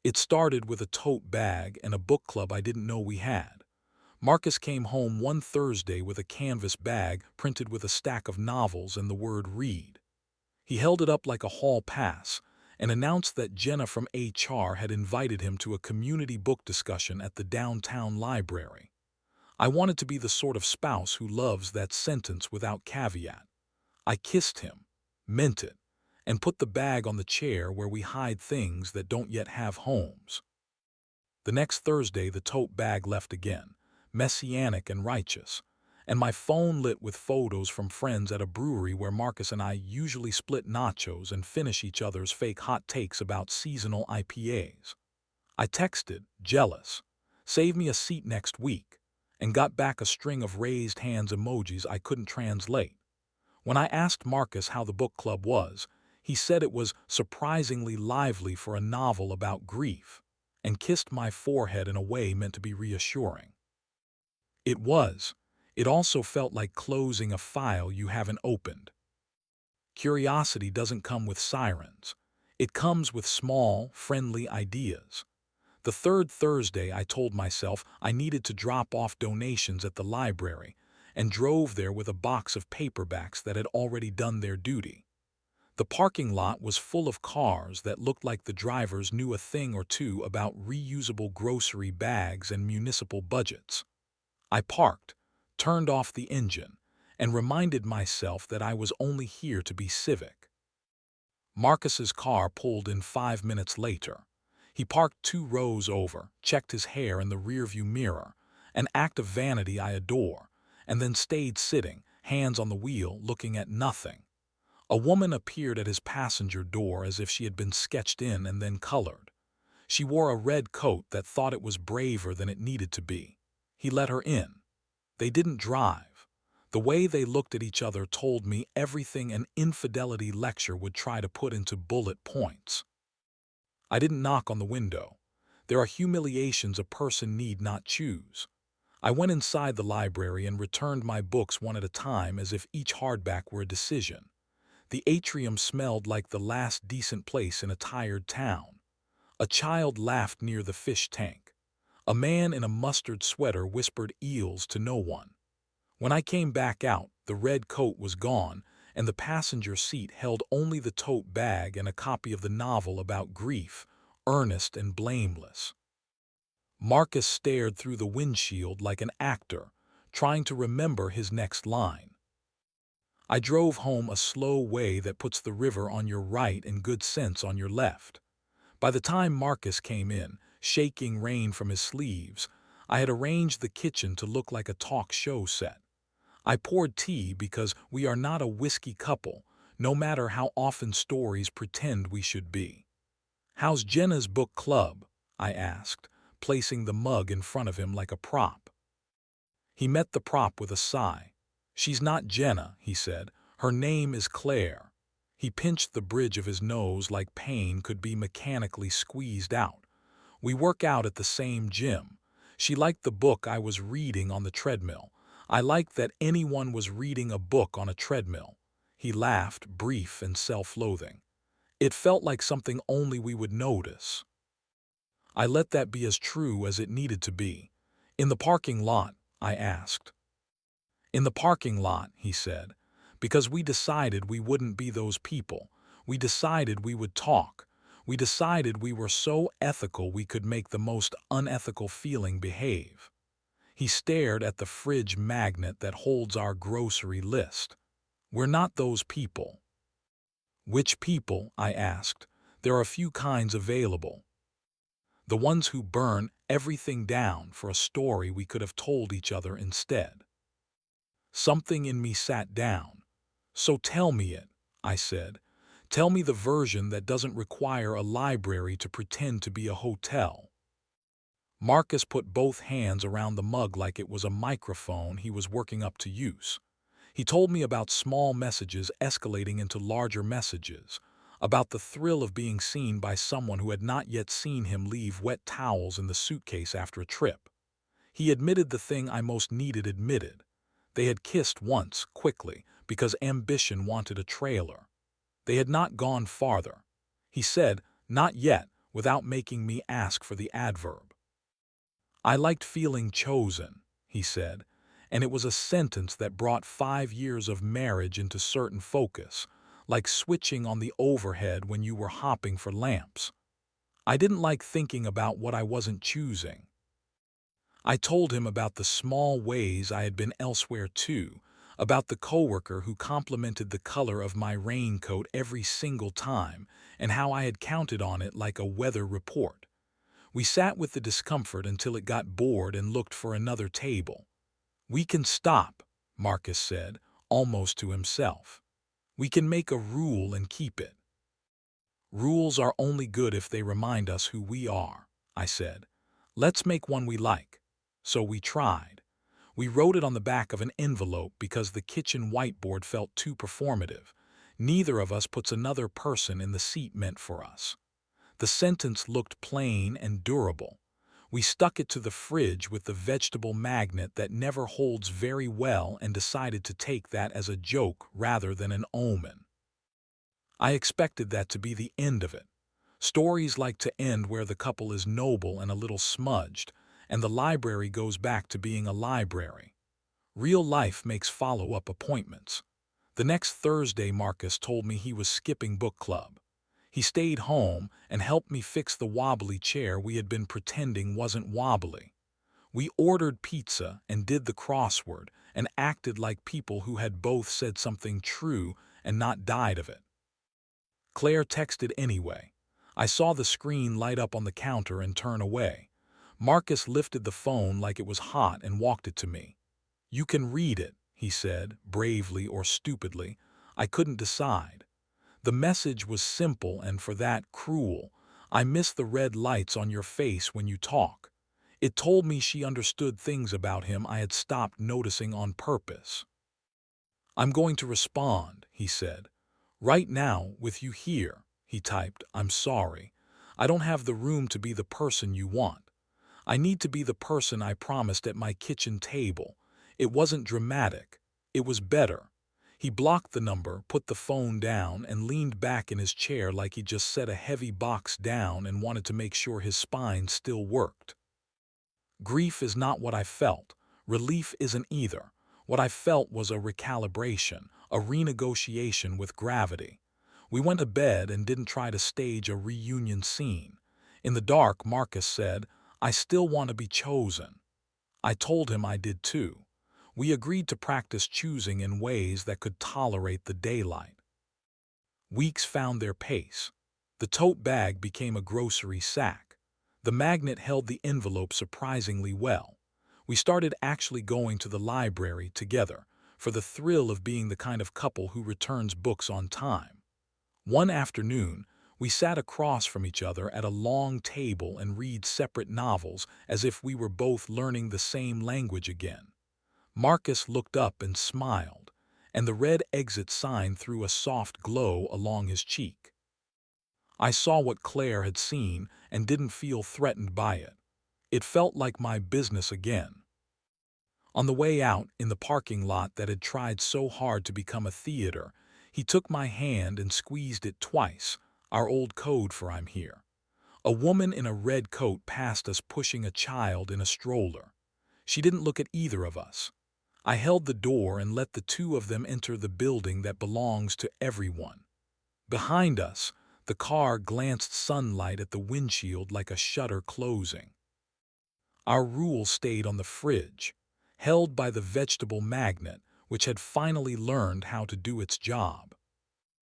It started with a tote bag and a book club I didn't know we had. Marcus came home one Thursday with a canvas bag printed with a stack of novels and the word read. He held it up like a hall pass and announced that Jenna from HR had invited him to a community book discussion at the downtown library. I wanted to be the sort of spouse who loves that sentence without caveat. I kissed him, meant it, and put the bag on the chair where we hide things that don't yet have homes. The next Thursday the tote bag left again, messianic and righteous, and my phone lit with photos from friends at a brewery where Marcus and I usually split nachos and finish each other's fake hot takes about seasonal IPAs. I texted, jealous, "Save me a seat next week," and got back a string of raised hands emojis I couldn't translate. When I asked Marcus how the book club was, he said it was surprisingly lively for a novel about grief, and kissed my forehead in a way meant to be reassuring. It was. It also felt like closing a file you haven't opened. Curiosity doesn't come with sirens. It comes with small, friendly ideas. The third Thursday I told myself I needed to drop off donations at the library and drove there with a box of paperbacks that had already done their duty. The parking lot was full of cars that looked like the drivers knew a thing or two about reusable grocery bags and municipal budgets. I parked, turned off the engine, and reminded myself that I was only here to be civic. Marcus's car pulled in 5 minutes later. He parked 2 rows over, checked his hair in the rearview mirror, an act of vanity I adore, and then stayed sitting, hands on the wheel, looking at nothing. A woman appeared at his passenger door as if she had been sketched in and then colored. She wore a red coat that thought it was braver than it needed to be. He let her in. They didn't drive. The way they looked at each other told me everything an infidelity lecture would try to put into bullet points. I didn't knock on the window. There are humiliations a person need not choose. I went inside the library and returned my books one at a time as if each hardback were a decision. The atrium smelled like the last decent place in a tired town. A child laughed near the fish tank. A man in a mustard sweater whispered eels to no one. When I came back out, the red coat was gone, and the passenger seat held only the tote bag and a copy of the novel about grief, earnest and blameless. Marcus stared through the windshield like an actor, trying to remember his next line. I drove home a slow way that puts the river on your right and good sense on your left. By the time Marcus came in, shaking rain from his sleeves, I had arranged the kitchen to look like a talk show set. I poured tea because we are not a whiskey couple, no matter how often stories pretend we should be. "How's Jenna's book club?" I asked, placing the mug in front of him like a prop. He met the prop with a sigh. "She's not Jenna," he said. "Her name is Claire." He pinched the bridge of his nose like pain could be mechanically squeezed out. "We work out at the same gym. She liked the book I was reading on the treadmill. I liked that anyone was reading a book on a treadmill." He laughed, brief and self-loathing. "It felt like something only we would notice." I let that be as true as it needed to be. "In the parking lot?" I asked. "In the parking lot," he said, "because we decided we wouldn't be those people. We decided we would talk. We decided we were so ethical we could make the most unethical feeling behave." He stared at the fridge magnet that holds our grocery list. "We're not those people." "Which people?" I asked. "There are a few kinds available. The ones who burn everything down for a story we could have told each other instead." Something in me sat down. "So tell me it," I said. "Tell me the version that doesn't require a library to pretend to be a hotel." Marcus put both hands around the mug like it was a microphone he was working up to use. He told me about small messages escalating into larger messages, about the thrill of being seen by someone who had not yet seen him leave wet towels in the suitcase after a trip. He admitted the thing I most needed admitted. They had kissed once, quickly, because ambition wanted a trailer. They had not gone farther. He said, "Not yet," without making me ask for the adverb. I liked feeling chosen, he said, and it was a sentence that brought 5 years of marriage into certain focus, like switching on the overhead when you were hopping for lamps. I didn't like thinking about what I wasn't choosing. I told him about the small ways I had been elsewhere too, about the coworker who complimented the color of my raincoat every single time, and how I had counted on it like a weather report. We sat with the discomfort until it got bored and looked for another table. "We can stop," Marcus said, almost to himself. "We can make a rule and keep it." "Rules are only good if they remind us who we are," I said. "Let's make one we like." So we tried. We wrote it on the back of an envelope because the kitchen whiteboard felt too performative. "Neither of us puts another person in the seat meant for us." The sentence looked plain and durable. We stuck it to the fridge with the vegetable magnet that never holds very well and decided to take that as a joke rather than an omen. I expected that to be the end of it. Stories like to end where the couple is noble and a little smudged, and the library goes back to being a library. Real life makes follow-up appointments. The next Thursday, Marcus told me he was skipping book club. He stayed home and helped me fix the wobbly chair we had been pretending wasn't wobbly. We ordered pizza and did the crossword and acted like people who had both said something true and not died of it. Claire texted anyway. I saw the screen light up on the counter and turn away. Marcus lifted the phone like it was hot and walked it to me. "You can read it," he said, bravely or stupidly. I couldn't decide. The message was simple and for that cruel. "I miss the red lights on your face when you talk." It told me she understood things about him I had stopped noticing on purpose. "I'm going to respond," he said. "Right now, with you here," he typed. "I'm sorry. I don't have the room to be the person you want. I need to be the person I promised at my kitchen table." It wasn't dramatic. It was better. He blocked the number, put the phone down, and leaned back in his chair like he just set a heavy box down and wanted to make sure his spine still worked. Grief is not what I felt. Relief isn't either. What I felt was a recalibration, a renegotiation with gravity. We went to bed and didn't try to stage a reunion scene. In the dark, Marcus said, "I still want to be chosen." I told him I did too. We agreed to practice choosing in ways that could tolerate the daylight. Weeks found their pace. The tote bag became a grocery sack. The magnet held the envelope surprisingly well. We started actually going to the library together, for the thrill of being the kind of couple who returns books on time. One afternoon, we sat across from each other at a long table and read separate novels as if we were both learning the same language again. Marcus looked up and smiled, and the red exit sign threw a soft glow along his cheek. I saw what Claire had seen and didn't feel threatened by it. It felt like my business again. On the way out, in the parking lot that had tried so hard to become a theater, he took my hand and squeezed it twice, our old code for "I'm here." A woman in a red coat passed us pushing a child in a stroller. She didn't look at either of us. I held the door and let the two of them enter the building that belongs to everyone. Behind us, the car glanced sunlight at the windshield like a shutter closing. Our rule stayed on the fridge, held by the vegetable magnet, which had finally learned how to do its job.